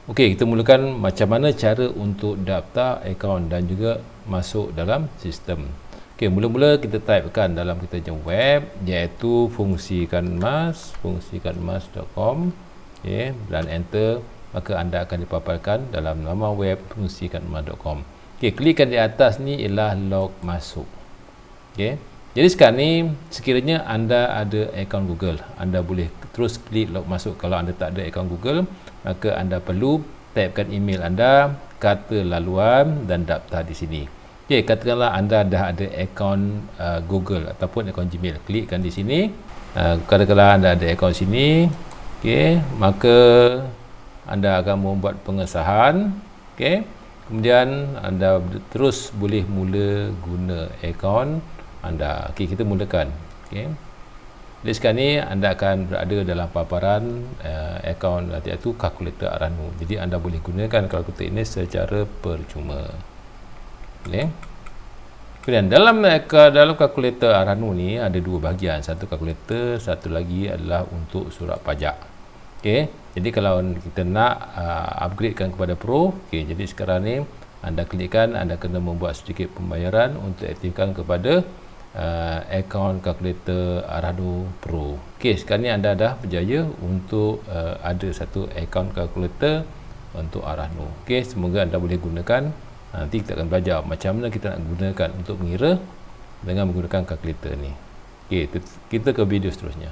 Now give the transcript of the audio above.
Okey, kita mulakan macam mana cara untuk daftar akaun dan juga masuk dalam sistem. Okey, mula-mula kita typekan dalam kita punya web iaitu fungsikanmas.com. Okey, dan enter, maka anda akan dipaparkan dalam nama web fungsikanmas.com. Okey, klikkan di atas ni ialah log masuk. Okey. Jadi sekarang ni sekiranya anda ada akaun Google, anda boleh terus klik log masuk. Kalau anda tak ada akaun Google, maka anda perlu typekan email anda, kata laluan dan daftar di sini. Okey, katakanlah anda dah ada akaun Google ataupun akaun Gmail, klikkan di sini. Katakanlah anda ada akaun sini. Okey, maka anda akan membuat pengesahan. Okey. Kemudian anda terus boleh mula guna akaun anda. Okey, kita mulakan. Okey. Jadi sekarang ni anda akan berada dalam paparan akaun iaitu kalkulator Arano. Jadi anda boleh gunakan kalkulator ini secara percuma. Okey. Kemudian dalam kalkulator Arano ni ada dua bahagian. Satu kalkulator, satu lagi adalah untuk surat pajak. Okey. Jadi kalau kita nak upgradekan kepada Pro, okey, jadi sekarang ni anda klikkan, anda kena membuat sedikit pembayaran untuk aktifkan kepada akaun kalkulator Arano Pro. Okey, sekarang ni anda dah berjaya untuk ada satu akaun kalkulator untuk Arano. Okey, semoga anda boleh gunakan. Nanti kita akan belajar macam mana kita nak gunakan untuk mengira dengan menggunakan kalkulator ni. Okey, kita ke video seterusnya.